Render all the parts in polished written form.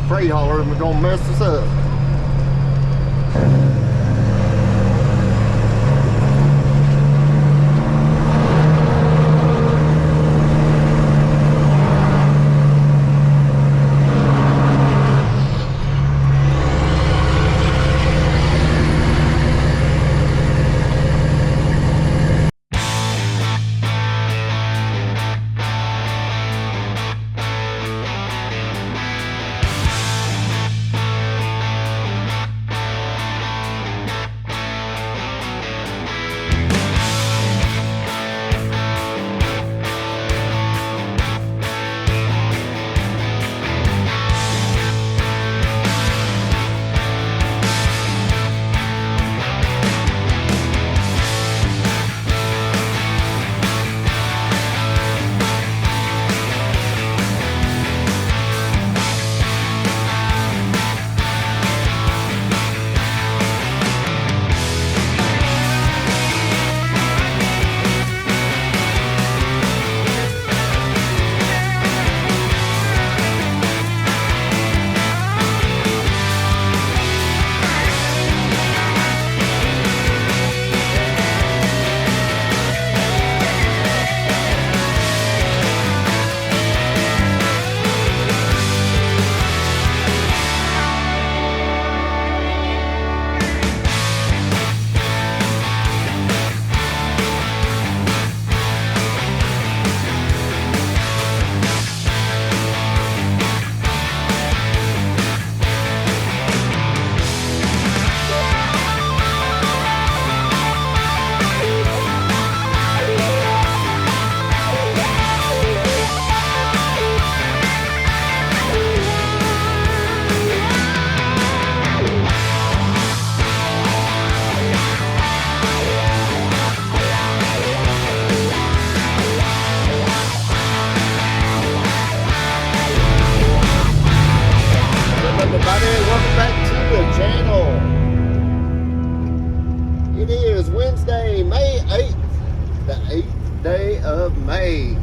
freight hauler and we're gonna mess this up. May 8th, the 8th day of May.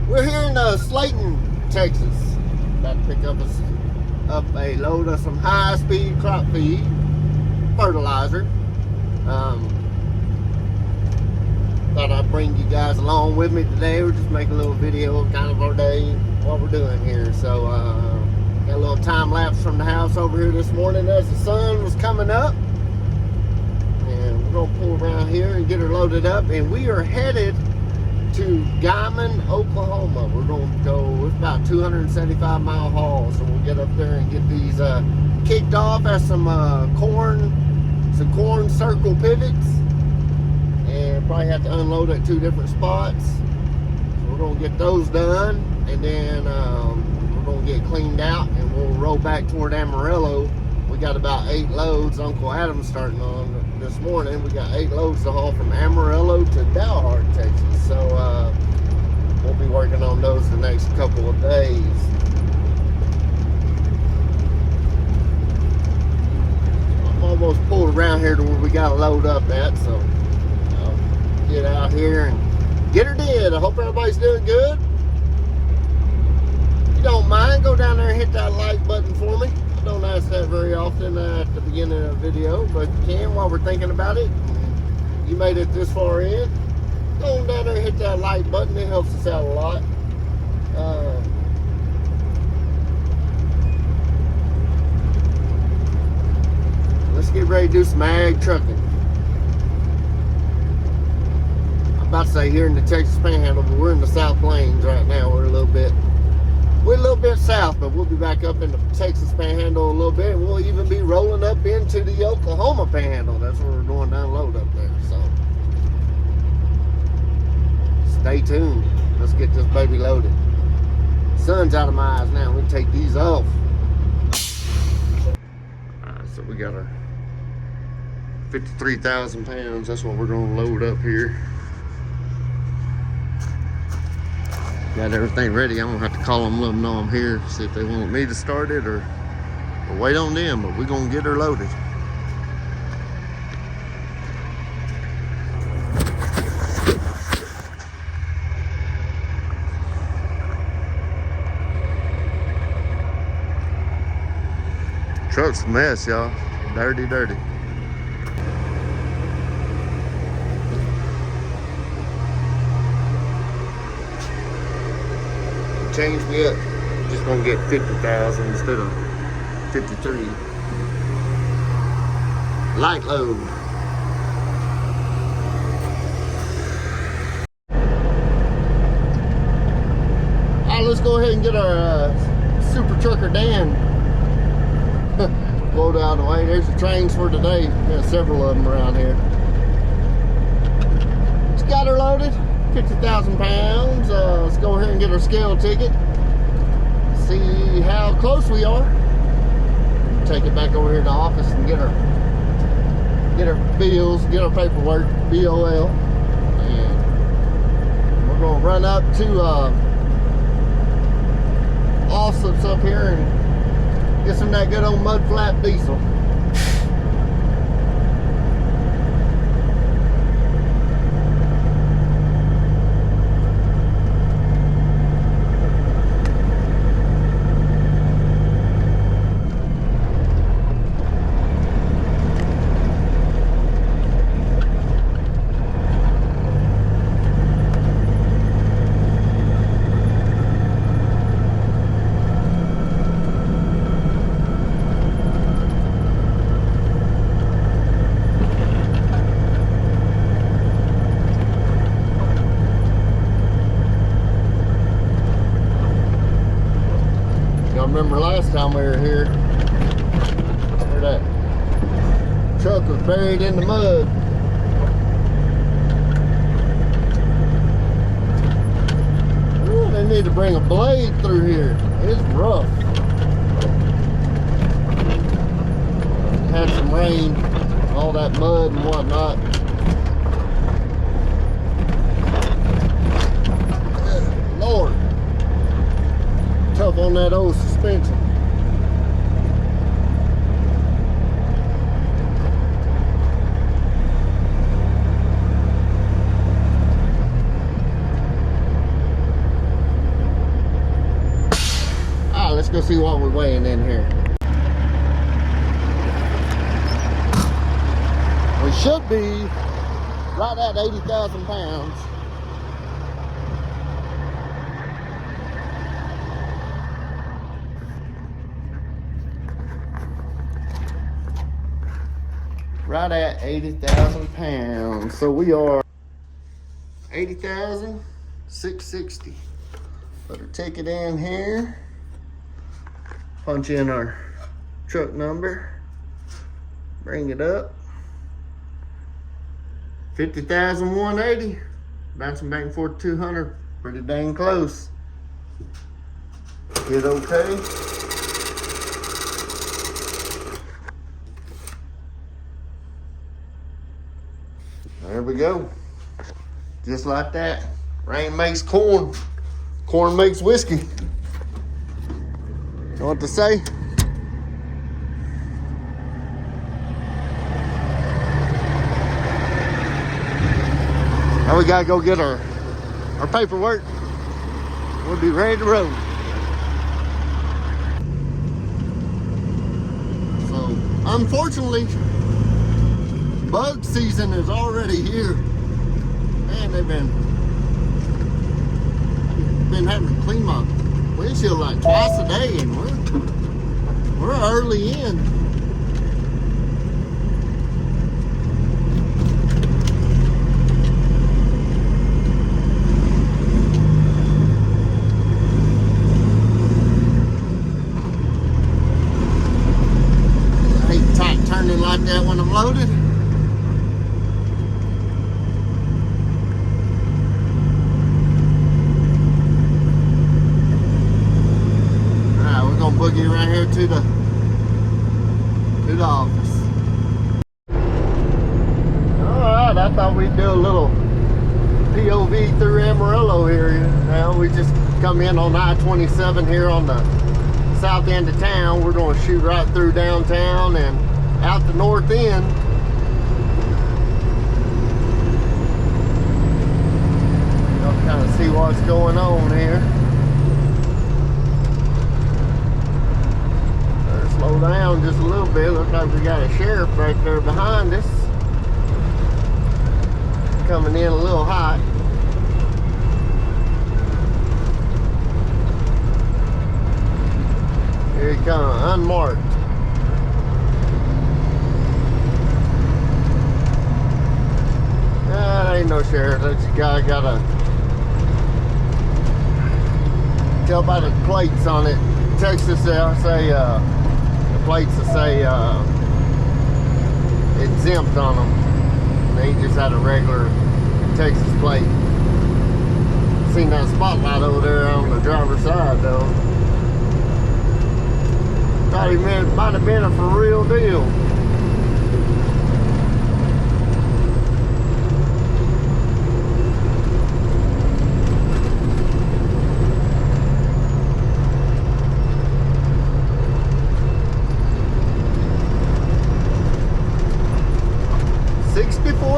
We're here in Slayton, Texas. About to pick up a load of some high-speed crop feed, fertilizer. Thought I'd bring you guys along with me today. We're just making a little video of kind of our day, what we're doing here. So, got a little time lapse from the house over here this morning as the sun was coming up. And we're gonna pull around here and get her loaded up. And we are headed to Guymon, Oklahoma. We're gonna go, it's about 275-mile haul. So we'll get up there and get these kicked off at some corn circle pivots. And probably have to unload at 2 different spots. So we're gonna get those done, and then we're gonna get cleaned out, and we'll roll back toward Amarillo. We got about 8 loads. Uncle Adam's starting on this morning. We got 8 loads to haul from Amarillo to Dalhart, Texas. So we'll be working on those the next couple of days. I'm almost pulled around here to where we got to load up at, so get out here and get her did. I hope everybody's doing good. If you don't mind, go down there and hit that like button for me. I don't ask that very often at the beginning of the video, but you can while we're thinking about it. You made it this far in, go on down there and hit that like button. It helps us out a lot. Let's get ready to do some ag trucking. About to say here in the Texas Panhandle, but we're in the South Plains right now. We're a little bit south, but we'll be back up in the Texas Panhandle a little bit, and we'll even be rolling up into the Oklahoma Panhandle. That's where we're going to unload up there. So stay tuned. Let's get this baby loaded. Sun's out of my eyes now. We can take these off. All right, so we got our 53,000 pounds. That's what we're going to load up here. Got everything ready. I'm gonna have to call them, let them know I'm here, see if they want me to start it or wait on them, but we're gonna get her loaded. Truck's a mess, y'all. Dirty, dirty. Change me up. Just gonna get 50,000 instead of 53. Light load. Alright, let's go ahead and get our Super Trucker Dan load out of the way. There's the trains for today. Got several of them around here. Just got her loaded. 50,000 pounds. Let's go ahead and get our scale ticket. See how close we are. Take it back over here to the office and get our bills, get our paperwork, BOL. And we're gonna run up to Allsup's up here and get some of that good old mud flap diesel. Remember last time we were here, where that truck was buried in the mud. Ooh, they need to bring a blade through here. It's rough. Had some rain, all that mud and whatnot. Good Lord. Tough on that old suspension. Alright, let's go see what we're weighing in here. We should be right at 80,000 pounds. Right at 80,000 pounds. So we are 80,660. Put our ticket in here. Punch in our truck number. Bring it up. 50,180. Bouncing back and forth 200. Pretty dang close. Hit okay. There we go. Just like that. Rain makes corn. Corn makes whiskey. Know what to say? Now we gotta go get our paperwork. We'll be ready to roll. So, unfortunately, bug season is already here. Man, they've been having to clean my windshield like twice a day, and we're early in. I hate tight turning like that when I'm loaded. Boogie right here to the office. Alright, I thought we'd do a little POV through Amarillo here. Now we just come in on I-27 here on the south end of town. We're going to shoot right through downtown and out the north end. Y'all kind of see what's going on here. Slow down around just a little bit. Looks like we got a sheriff right there behind us. Coming in a little hot. Here he comes, unmarked. That ain't no sheriff. That guy got a... Tell by the plates on it. Texas, they'll say, the plates will say exempt on them. They just had a regular Texas plate. Seen that spotlight over there on the driver's side though. Thought he might have been a for real deal.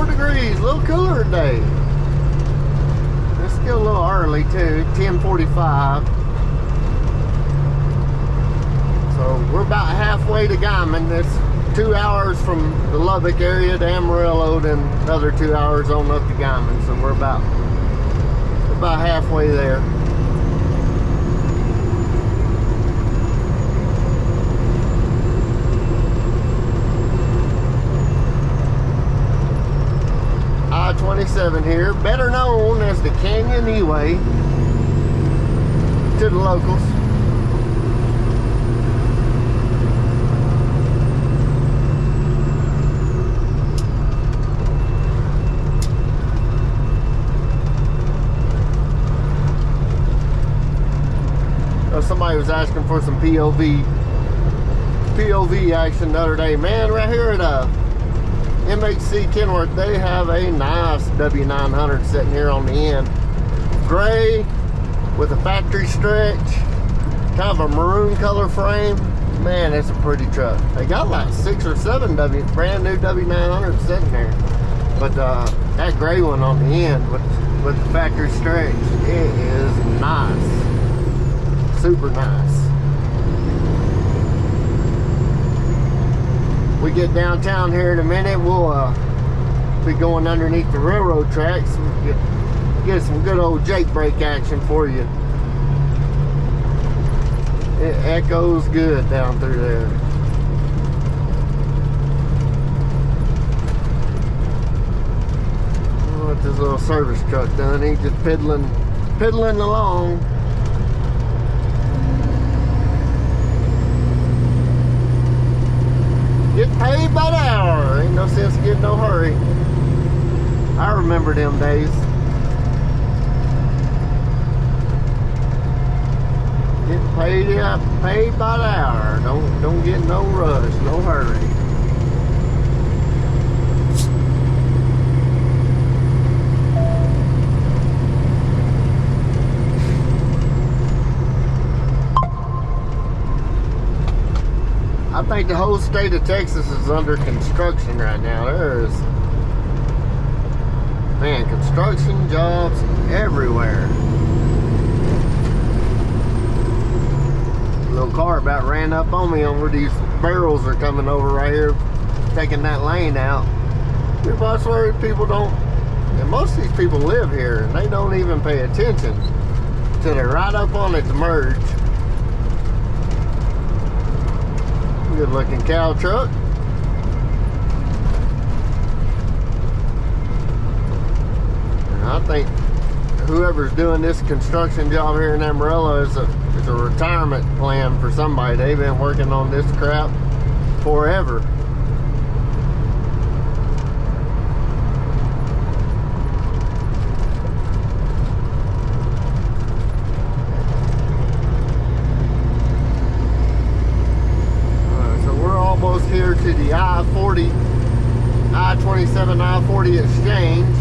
Degrees, a little cooler today. It's still a little early too, 10:45. So we're about halfway to Guyman. It's 2 hours from the Lubbock area to Amarillo, then another 2 hours on up to Guyman. So we're about halfway there. I-27 here, better known as the Canyon E-Way to the locals. Somebody was asking for some POV action the other day. Man, right here at MHC Kenworth, they have a nice W900 sitting here on the end. Gray with a factory stretch, kind of a maroon color frame. Man, it's a pretty truck. They got like 6 or 7 brand new W900 sitting there. But that gray one on the end with the factory stretch, it is nice. Super nice. We get downtown here in a minute, we'll be going underneath the railroad tracks. Get some good old Jake brake action for you. It echoes good down through there. What this little service truck done? He just piddling along. Get paid by the hour. Ain't no sense getting no hurry. I remember them days. Get paid by the hour. Don't get no rush, no hurry. I think the whole state of Texas is under construction right now. There's, man, construction jobs everywhere. Little car about ran up on me on where these barrels are coming over right here, taking that lane out. I swear people don't, and most of these people live here and they don't even pay attention till they're right up on it to merge. Good looking cow truck. And I think whoever's doing this construction job here in Amarillo is a retirement plan for somebody. They've been working on this crap forever. Here to the I-40, I-27, I-40 exchange.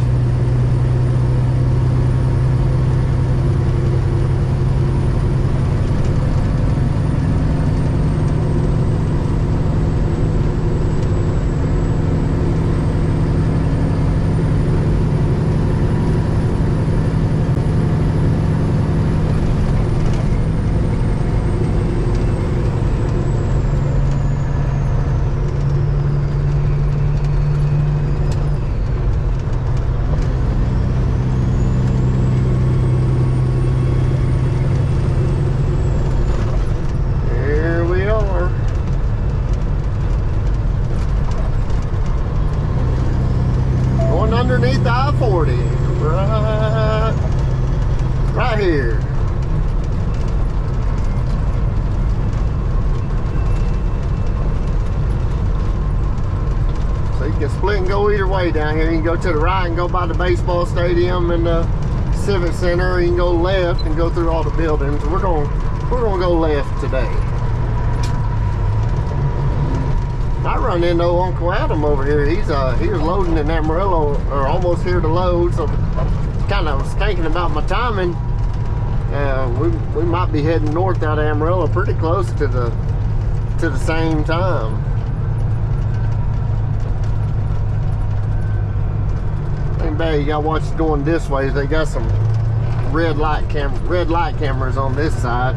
split and go either way down here. You can go to the right and go by the baseball stadium and the Civic Center, or you can go left and go through all the buildings. We're gonna go left today. I run into Uncle Adam over here. He was loading in Amarillo, or almost here to load, so kind of was thinking about my timing. We might be heading north out of Amarillo pretty close to the same time. Ain't bad. You gotta watch it going this way. They got some red light cameras on this side.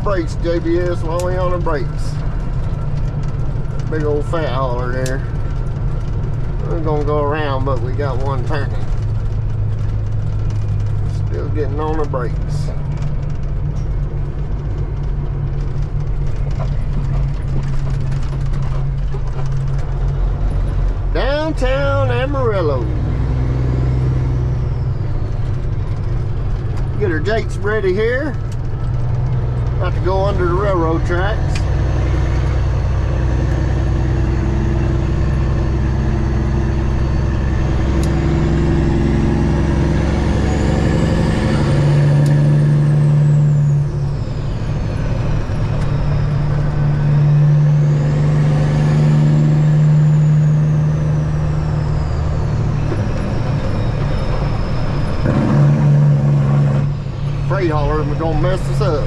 Brakes, JBS, while we on the brakes. Big old fat hauler there. We're gonna go around, but we got one turning. Still getting on the brakes. Downtown Amarillo. Get our Jakes ready here. About to go under the railroad tracks. Freight hauler is gonna mess us up.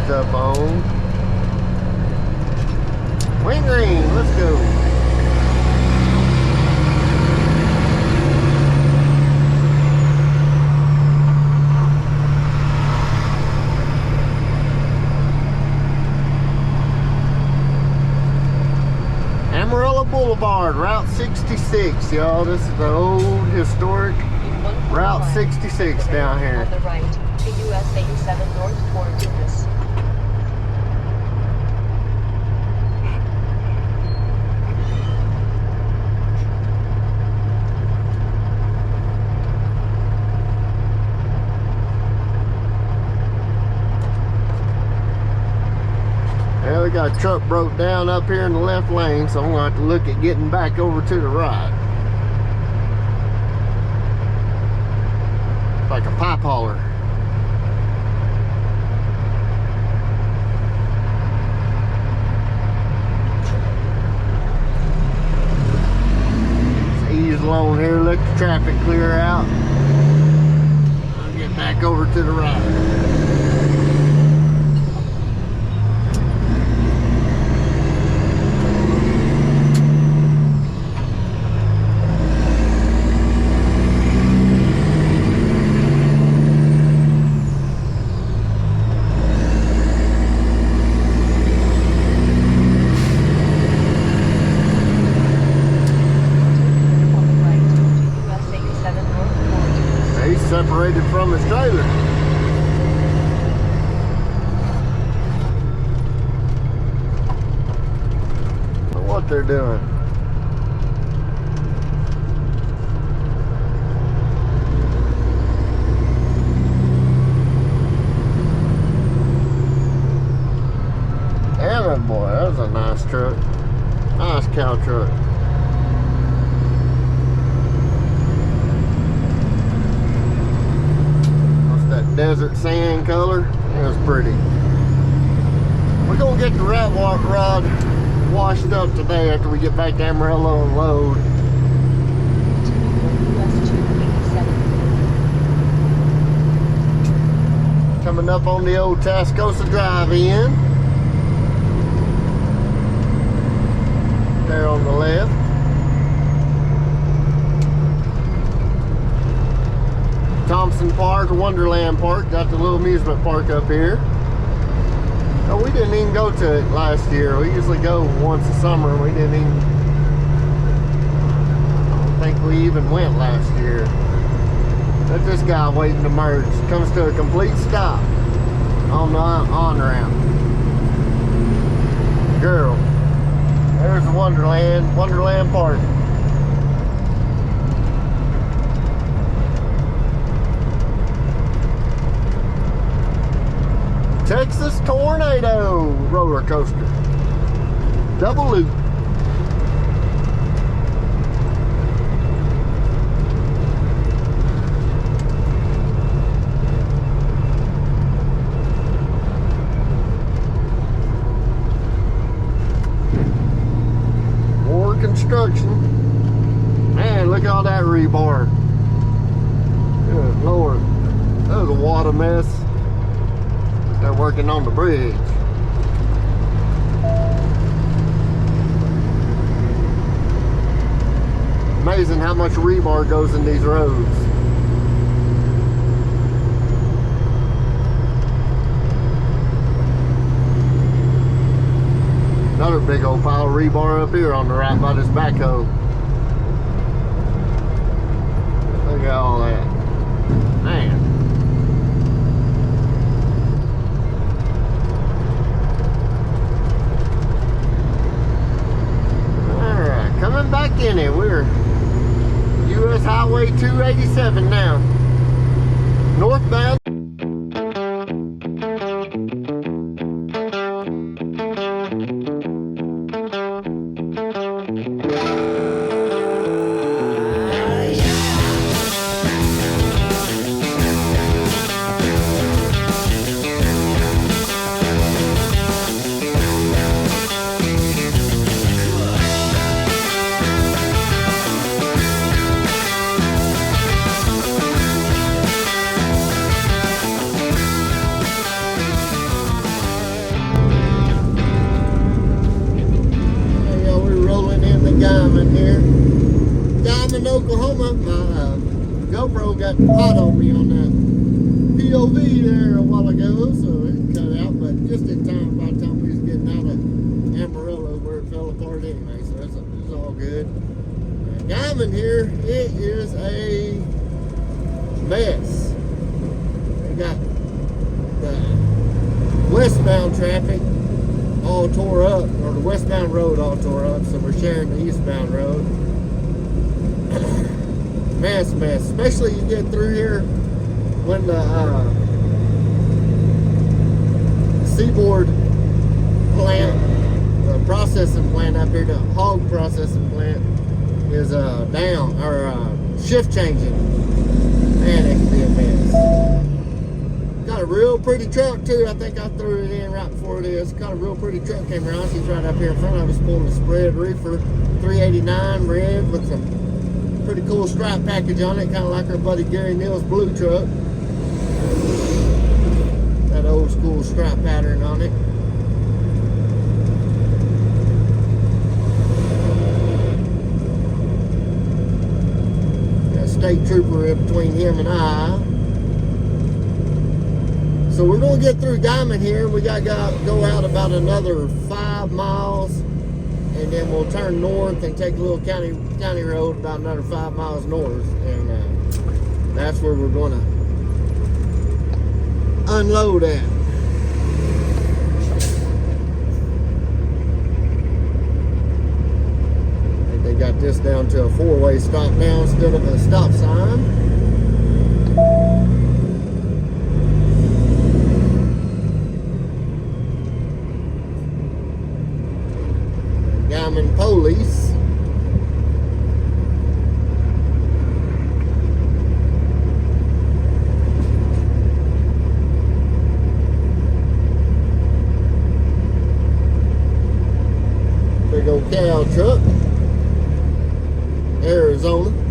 Up on Wing green, let's go. Amarillo Boulevard, Route 66, y'all. This is the old historic Route 66 down here. On the right, to US 87 north toward Lucas. Well, we got a truck broke down up here in the left lane, so I'm going to have to look at getting back over to the right. Like a pipe hauler. Just ease along here, let the traffic clear out. I'll get back over to the right. Separated from his trailer. What they're doing. Damn it, boy, that was a nice truck. Nice cow truck. desert sand color. It was pretty. We're gonna get the rat rod washed up today after we get back to Amarillo and load. Coming up on the old Tascosa Drive-In. There on the left. Thompson Park, Wonderland Park, got the little amusement park up here. Oh, we didn't even go to it last year. We usually go once a summer. We didn't even, I don't think we even went last year. Let this guy waiting to merge. Comes to a complete stop on the on-ramp. Girl, there's the Wonderland Park. Texas Tornado roller coaster. Double loop. More construction. Man, look at all that rebar. Good Lord. That was a water mess. They're working on the bridge. Amazing how much rebar goes in these roads. Another big old pile of rebar up here on the right by this backhoe. Look at all that. Man. Coming back in it, we're US Highway 287 now, northbound. Oklahoma, my GoPro got hot on me on that POV there a while ago, so it cut out, but just in time by the time we was getting out of Amarillo where it fell apart anyway, so it's all good. Diamond here, it is a mess. They got the westbound traffic all tore up, or the westbound road all tore up, so we're sharing the eastbound road. Mess, especially you get through here when the seaboard plant, the processing plant up here, the hog processing plant is down, or shift changing. Man, it can be a mess. Got a real pretty truck too. I think I threw it in right before this. Got a real pretty truck came around. She's right up here in front of us pulling a spread reefer, 389 red with some pretty cool stripe package on it, kind of like our buddy Gary Neal's blue truck. That old school stripe pattern on it. Got a state trooper in between him and I. So we're going to get through Diamond here. We got to go out about another 5 miles. And then we'll turn north and take a little county road about another 5 miles north, and that's where we're going to unload at. I think they got this down to a 4-way stop now instead of a stop sign. Diamond Police. big old cow truck. Arizona.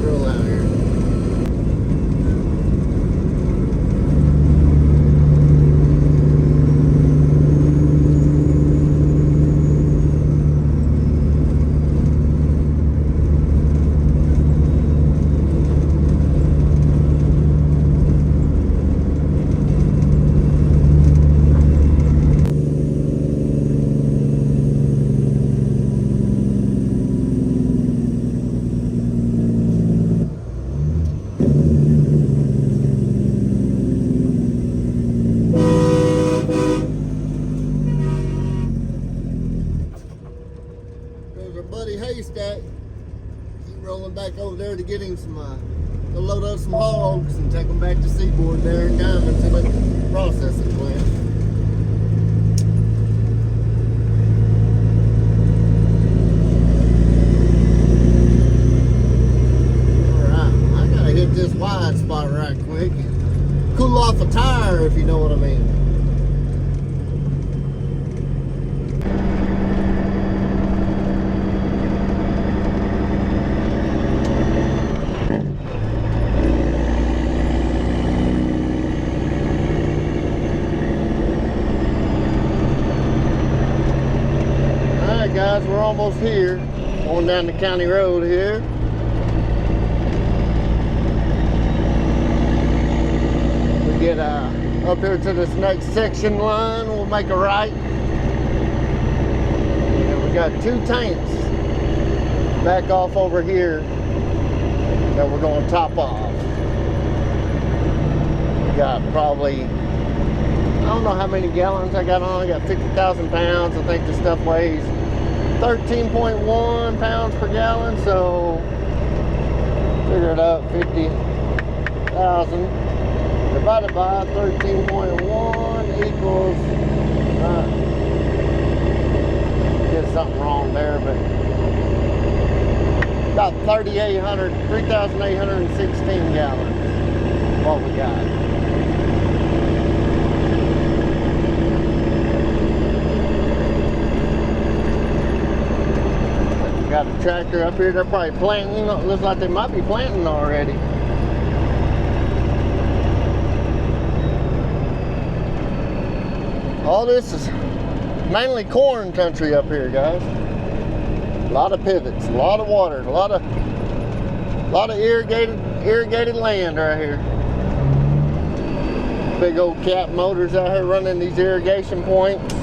roll out here. Haystack. He's rolling back over there to get him some, to load up some hogs and take them back to Seaboard there in Diamond to the processing plant. Alright, I gotta hit this wide spot right quick and cool off a tire, if you know what I mean. Guys, we're almost here, going down the county road here. We get up here to this next section line, we'll make a right. And we got 2 tanks back off over here that we're going to top off. We got probably, I don't know how many gallons I got on. I got 50,000 pounds. I think this stuff weighs 13.1 pounds per gallon, so figure it out, 50,000 divided by 13.1 equals, did something wrong there, but about 3,816 gallons, what we got. Got a tractor up here, they're probably planting. Looks like they might be planting already. All this is mainly corn country up here, guys. A lot of pivots, a lot of water, a lot of irrigated land right here. Big old Cat motors out here running these irrigation points.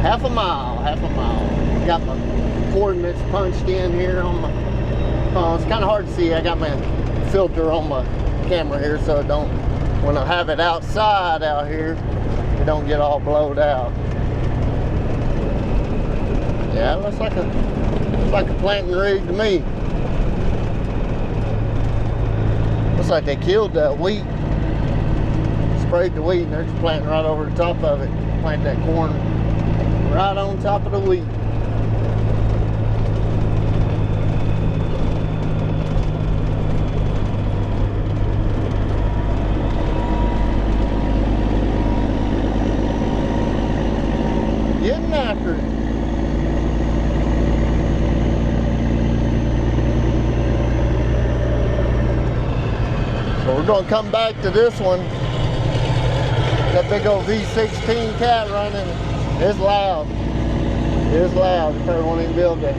Half a mile. Got my coordinates punched in here on my, it's kind of hard to see. I got my filter on my camera here so it don't, when I have it outside out here, it don't get all blowed out. Yeah, it looks like a planting rig to me. Looks like they killed that wheat. Sprayed the wheat and they're just planting right over the top of it. Plant that corn right on top of the wheat. Getting after it. So we're going to come back to this one. That big old V16 Cat running. It's loud. It's loud. You probably won't even be able to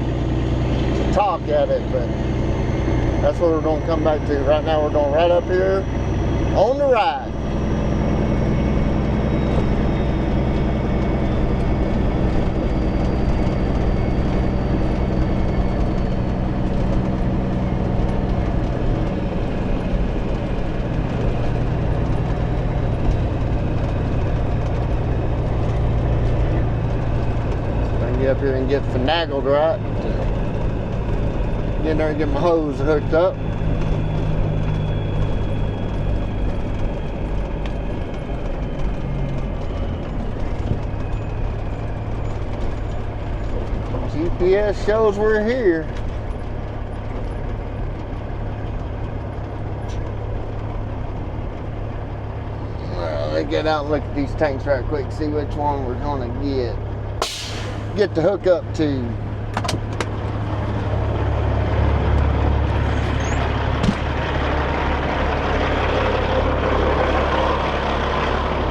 talk at it, but that's what we're going to come back to. Right now we're going right up here on the right. Up here and get finagled right. Get in there and get my hose hooked up. GPS shows we're here. Well, let's get out and look at these tanks right quick, see which one we're gonna get the hookup to.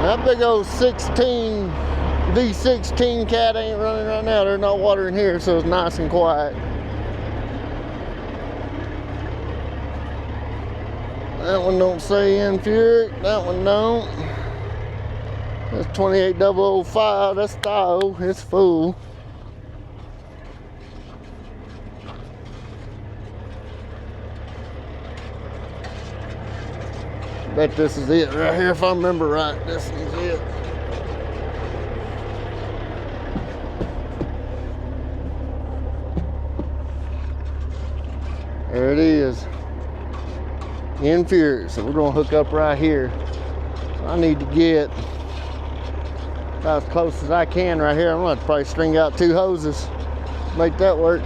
That big old 16 V16 cat ain't running right now. There's no water in here, so it's nice and quiet. That one don't say infuriate. That one don't. That's 28005. That's Thio. It's full. Bet this is it right here, if I remember right. This is it. There it is. Inferior. So we're gonna hook up right here. So I need to get about as close as I can right here. I'm gonna have to probably string out 2 hoses. Make that work.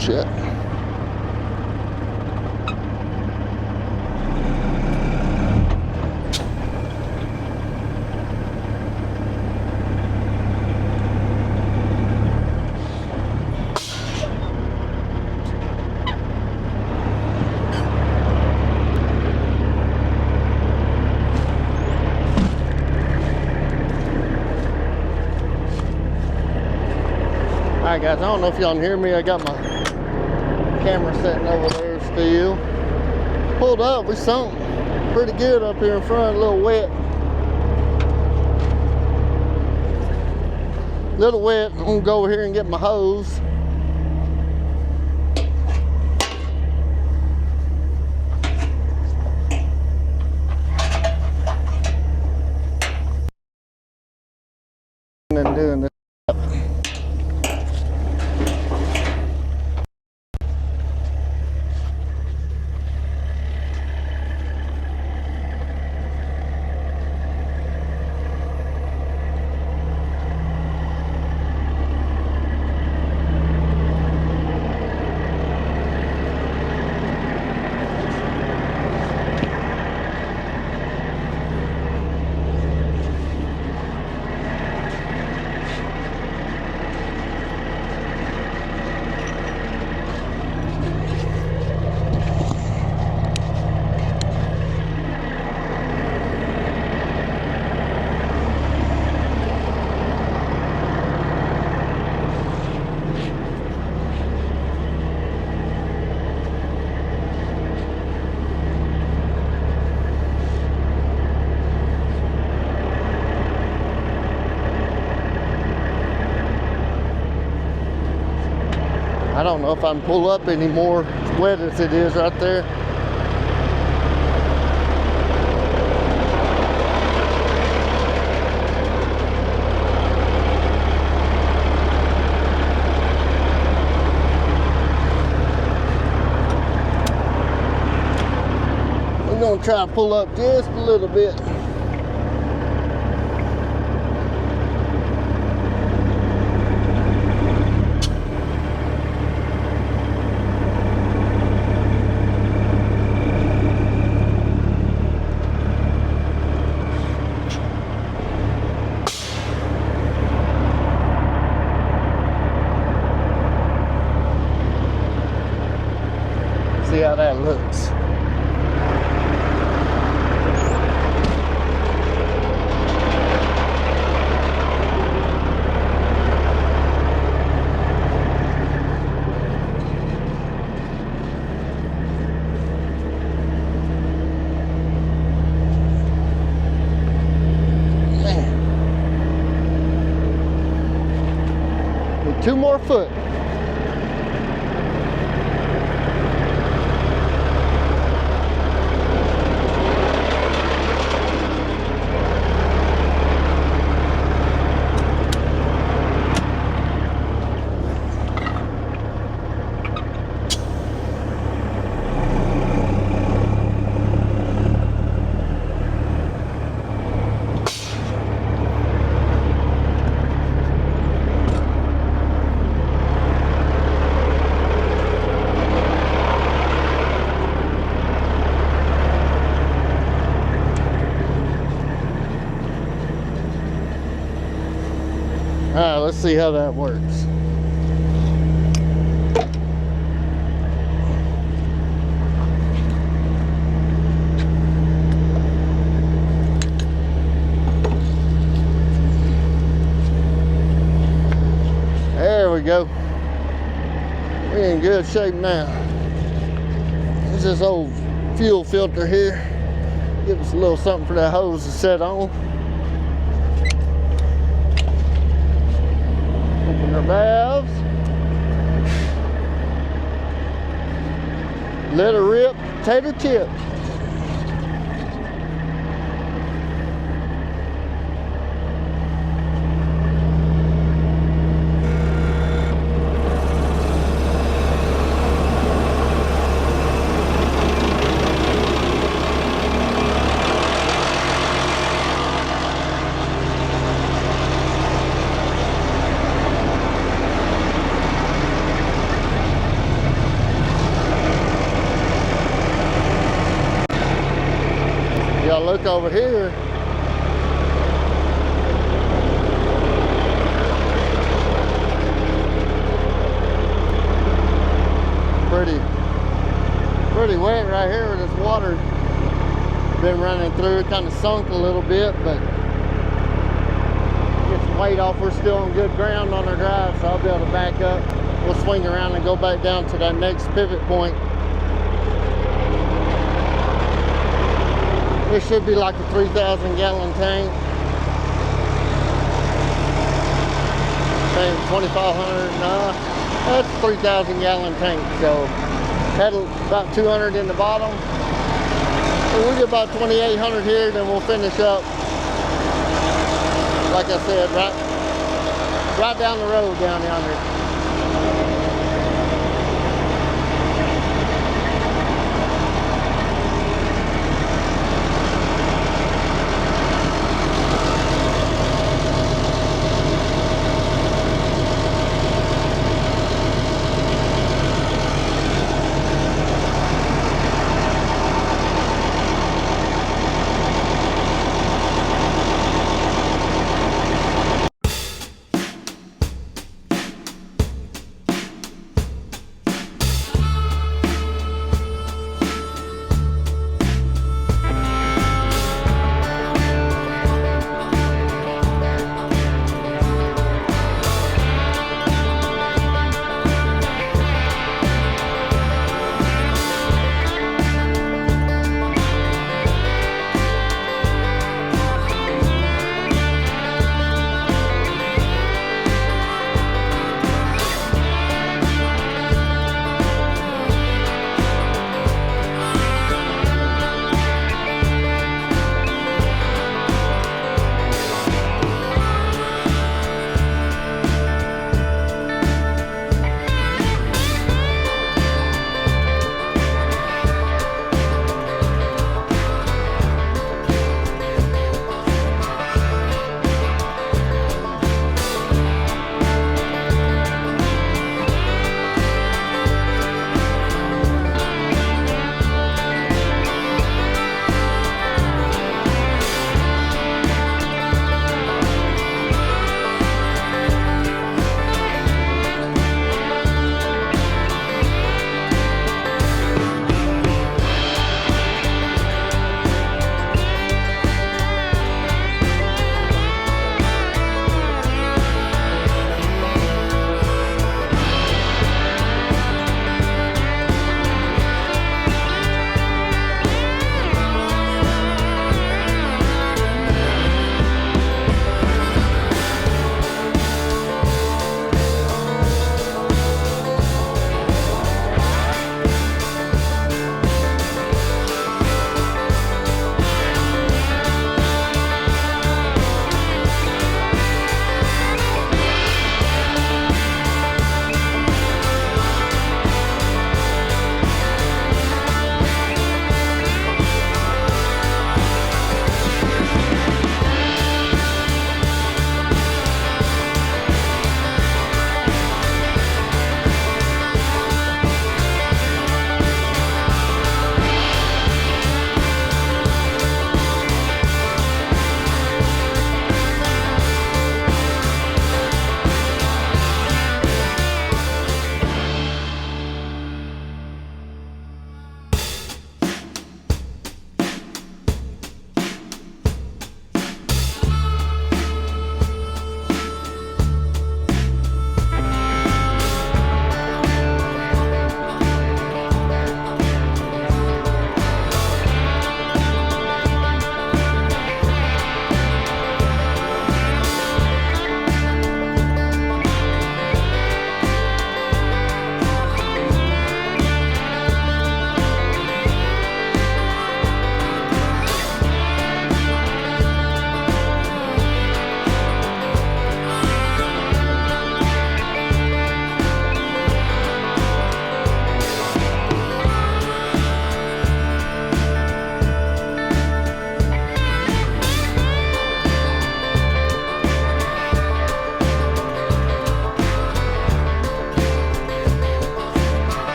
Shit. Alright guys, I don't know if y'all can hear me. I got my camera sitting over there still. Pulled up with something pretty good up here in front, a little wet. A little wet. I'm gonna go over here and get my hose. And doing this. I don't know if I can pull up anymore, as wet as it is right there. We're gonna try to pull up just a little bit. See how that looks. 2 more foot. Alright, let's see how that works. There we go. We're in good shape now. There's this old fuel filter here. Give us a little something for that hose to set on. Open our valves. Let her rip, tater tip. Y'all look over here. Pretty wet right here with this water been running through. It kind of sunk a little bit, but get some weight off. We're still on good ground on our drive, so I'll be able to back up. We'll swing around and go back down to that next pivot point. This should be like a 3,000 gallon tank. Saying 2,500, nah, that's a 3,000 gallon tank. So had about 200 in the bottom. So we get about 2,800 here, then we'll finish up. Like I said, right down the road down yonder.